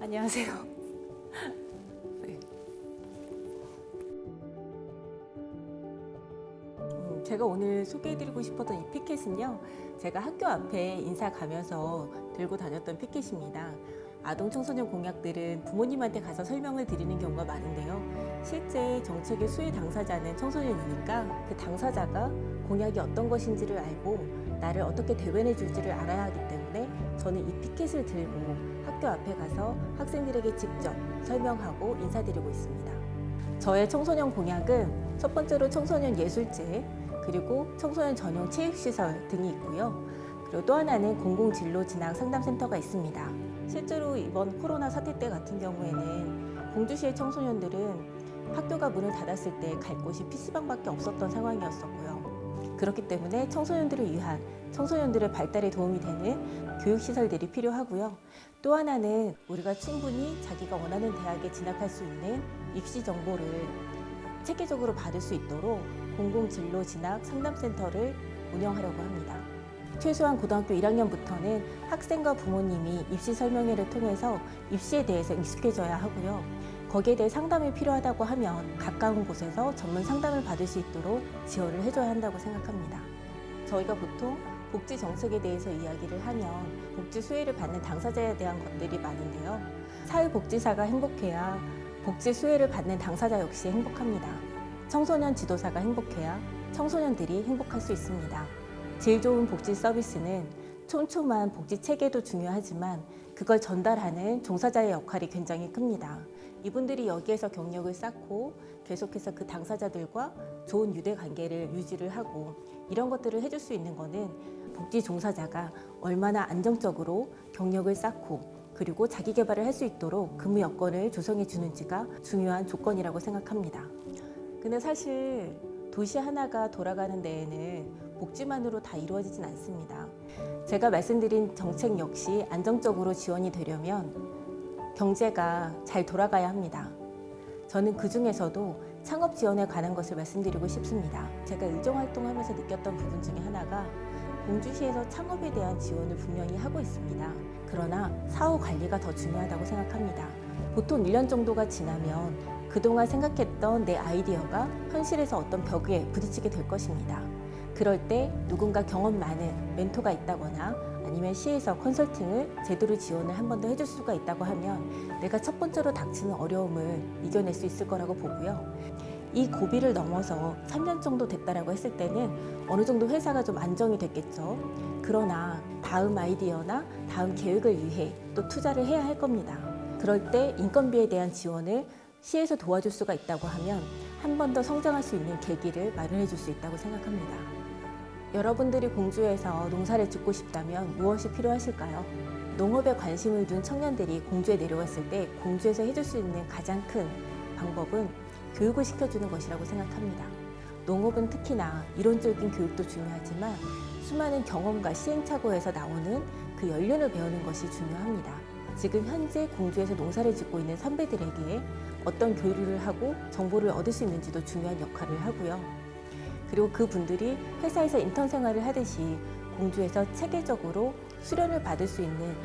안녕하세요. 네. 제가 오늘 소개해드리고 싶었던 이 피켓은요, 제가 학교 앞에 인사 가면서 들고 다녔던 피켓입니다. 아동 청소년 공약들은 부모님한테 가서 설명을 드리는 경우가 많은데요. 실제 정책의 수혜 당사자는 청소년이니까 그 당사자가 공약이 어떤 것인지를 알고 나를 어떻게 대변해 줄지를 알아야 하기 때문에 저는 이 피켓을 들고 학교 앞에 가서 학생들에게 직접 설명하고 인사드리고 있습니다. 저의 청소년 공약은 첫 번째로 청소년 예술제, 그리고 청소년 전용 체육시설 등이 있고요. 그리고 또 하나는 공공진로진학 상담센터가 있습니다. 실제로 이번 코로나 사태 때 같은 경우에는 공주시의 청소년들은 학교가 문을 닫았을 때 갈 곳이 PC방밖에 없었던 상황이었었고요. 그렇기 때문에 청소년들을 위한 청소년들의 발달에 도움이 되는 교육시설들이 필요하고요. 또 하나는 우리가 충분히 자기가 원하는 대학에 진학할 수 있는 입시 정보를 체계적으로 받을 수 있도록 공공진로진학 상담센터를 운영하려고 합니다. 최소한 고등학교 1학년부터는 학생과 부모님이 입시 설명회를 통해서 입시에 대해서 익숙해져야 하고요. 거기에 대해 상담이 필요하다고 하면 가까운 곳에서 전문 상담을 받을 수 있도록 지원을 해줘야 한다고 생각합니다. 저희가 보통 복지 정책에 대해서 이야기를 하면 복지 수혜를 받는 당사자에 대한 것들이 많은데요. 사회복지사가 행복해야 복지 수혜를 받는 당사자 역시 행복합니다. 청소년 지도사가 행복해야 청소년들이 행복할 수 있습니다. 질 좋은 복지 서비스는 촘촘한 복지 체계도 중요하지만 그걸 전달하는 종사자의 역할이 굉장히 큽니다. 이분들이 여기에서 경력을 쌓고 계속해서 그 당사자들과 좋은 유대 관계를 유지를 하고 이런 것들을 해줄 수 있는 거는 복지 종사자가 얼마나 안정적으로 경력을 쌓고 그리고 자기 개발을 할 수 있도록 근무 여건을 조성해 주는지가 중요한 조건이라고 생각합니다. 근데 사실 도시 하나가 돌아가는 데에는 복지만으로 다 이루어지진 않습니다. 제가 말씀드린 정책 역시 안정적으로 지원이 되려면 경제가 잘 돌아가야 합니다. 저는 그 중에서도 창업 지원에 관한 것을 말씀드리고 싶습니다. 제가 의정활동하면서 느꼈던 부분 중에 하나가 공주시에서 창업에 대한 지원을 분명히 하고 있습니다. 그러나 사후 관리가 더 중요하다고 생각합니다. 보통 1년 정도가 지나면 그동안 생각했던 내 아이디어가 현실에서 어떤 벽에 부딪히게 될 것입니다. 그럴 때 누군가 경험 많은 멘토가 있다거나 아니면 시에서 컨설팅을 제대로 지원을 한 번 더 해줄 수가 있다고 하면 내가 첫 번째로 닥치는 어려움을 이겨낼 수 있을 거라고 보고요. 이 고비를 넘어서 3년 정도 됐다라고 했을 때는 어느 정도 회사가 좀 안정이 됐겠죠. 그러나 다음 아이디어나 다음 계획을 위해 또 투자를 해야 할 겁니다. 그럴 때 인건비에 대한 지원을 시에서 도와줄 수가 있다고 하면 한 번 더 성장할 수 있는 계기를 마련해 줄 수 있다고 생각합니다. 여러분들이 공주에서 농사를 짓고 싶다면 무엇이 필요하실까요? 농업에 관심을 둔 청년들이 공주에 내려왔을 때 공주에서 해줄 수 있는 가장 큰 방법은 교육을 시켜주는 것이라고 생각합니다. 농업은 특히나 이론적인 교육도 중요하지만 수많은 경험과 시행착오에서 나오는 그 연륜을 배우는 것이 중요합니다. 지금 현재 공주에서 농사를 짓고 있는 선배들에게 어떤 교류를 하고 정보를 얻을 수 있는지도 중요한 역할을 하고요. 그리고 그분들이 회사에서 인턴 생활을 하듯이 공주에서 체계적으로 수련을 받을 수 있는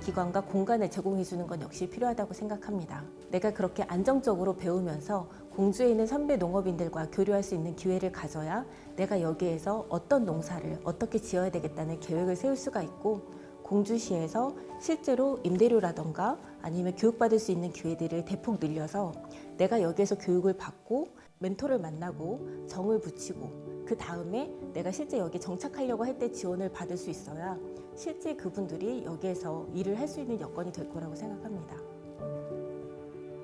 기관과 공간을 제공해 주는 건 역시 필요하다고 생각합니다. 내가 그렇게 안정적으로 배우면서 공주에 있는 선배 농업인들과 교류할 수 있는 기회를 가져야 내가 여기에서 어떤 농사를 어떻게 지어야 되겠다는 계획을 세울 수가 있고 공주시에서 실제로 임대료라던가 아니면 교육받을 수 있는 기회들을 대폭 늘려서 내가 여기에서 교육을 받고 멘토를 만나고 정을 붙이고 그 다음에 내가 실제 여기 정착하려고 할 때 지원을 받을 수 있어야 실제 그분들이 여기에서 일을 할 수 있는 여건이 될 거라고 생각합니다.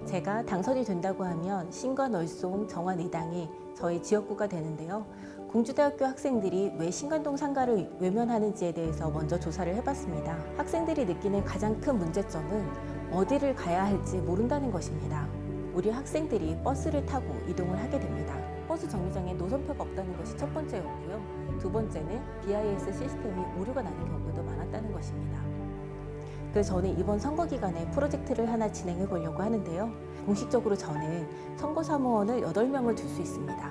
제가 당선이 된다고 하면 신과 널송, 정안, 의당이 저희 지역구가 되는데요. 공주대학교 학생들이 왜 신관동 상가를 외면하는지에 대해서 먼저 조사를 해봤습니다. 학생들이 느끼는 가장 큰 문제점은 어디를 가야 할지 모른다는 것입니다. 우리 학생들이 버스를 타고 이동을 하게 됩니다. 버스 정류장에 노선표가 없다는 것이 첫 번째였고요. 두 번째는 BIS 시스템이 오류가 나는 경우도 많았다는 것입니다. 그래서 저는 이번 선거 기간에 프로젝트를 하나 진행해 보려고 하는데요. 공식적으로 저는 선거 사무원을 8명을 둘 수 있습니다.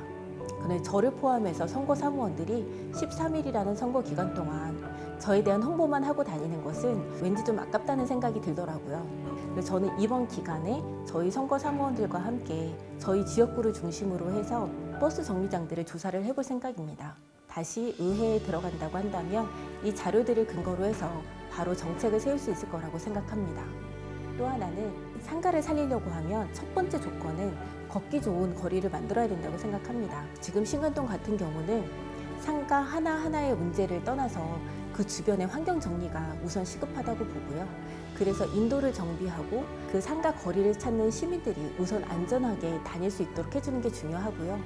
그런데 저를 포함해서 선거 사무원들이 13일이라는 선거 기간 동안 저에 대한 홍보만 하고 다니는 것은 왠지 좀 아깝다는 생각이 들더라고요. 그래서 저는 이번 기간에 저희 선거 사무원들과 함께 저희 지역구를 중심으로 해서 버스 정류장들을 조사를 해볼 생각입니다. 다시 의회에 들어간다고 한다면 이 자료들을 근거로 해서 바로 정책을 세울 수 있을 거라고 생각합니다. 또 하나는 상가를 살리려고 하면 첫 번째 조건은 걷기 좋은 거리를 만들어야 된다고 생각합니다. 지금 신관동 같은 경우는 상가 하나하나의 문제를 떠나서 그 주변의 환경 정리가 우선 시급하다고 보고요. 그래서 인도를 정비하고 그 상가 거리를 찾는 시민들이 우선 안전하게 다닐 수 있도록 해주는 게 중요하고요.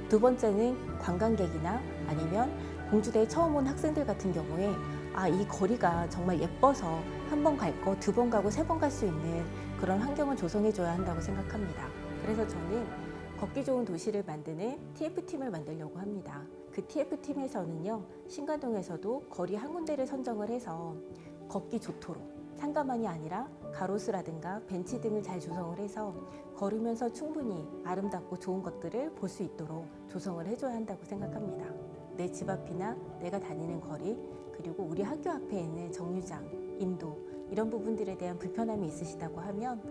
두 번째는 관광객이나 아니면 공주대에 처음 온 학생들 같은 경우에 이 거리가 정말 예뻐서 한 번 갈 거, 두 번 가고 세 번 갈 수 있는 그런 환경을 조성해줘야 한다고 생각합니다. 그래서 저는 걷기 좋은 도시를 만드는 TF팀을 만들려고 합니다. 그 TF팀에서는요, 신관동에서도 거리 한 군데를 선정을 해서 걷기 좋도록 상가만이 아니라 가로수라든가 벤치 등을 잘 조성을 해서 걸으면서 충분히 아름답고 좋은 것들을 볼 수 있도록 조성을 해줘야 한다고 생각합니다. 내 집 앞이나 내가 다니는 거리, 그리고 우리 학교 앞에 있는 정류장, 인도 이런 부분들에 대한 불편함이 있으시다고 하면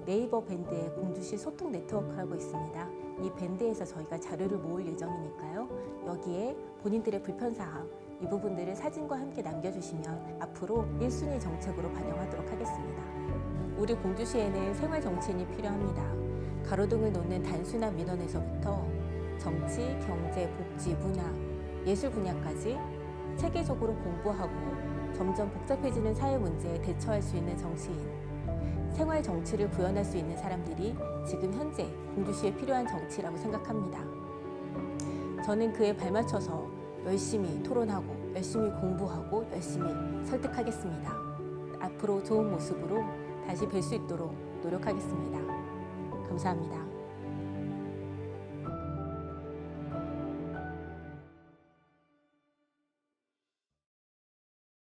네이버 밴드의 공주시 소통 네트워크라고 있습니다. 이 밴드에서 저희가 자료를 모을 예정이니까요. 여기에 본인들의 불편사항, 이 부분들을 사진과 함께 남겨주시면 앞으로 1순위 정책으로 반영하도록 하겠습니다. 우리 공주시에는 생활 정치인이 필요합니다. 가로등을 놓는 단순한 민원에서부터 정치, 경제, 복지, 문화, 예술 분야까지 체계적으로 공부하고 점점 복잡해지는 사회 문제에 대처할 수 있는 정치인, 생활 정치를 구현할 수 있는 사람들이 지금 현재 공주시에 필요한 정치라고 생각합니다. 저는 그에 발맞춰서 열심히 토론하고 열심히 공부하고 열심히 설득하겠습니다. 앞으로 좋은 모습으로 다시 뵐 수 있도록 노력하겠습니다. 감사합니다.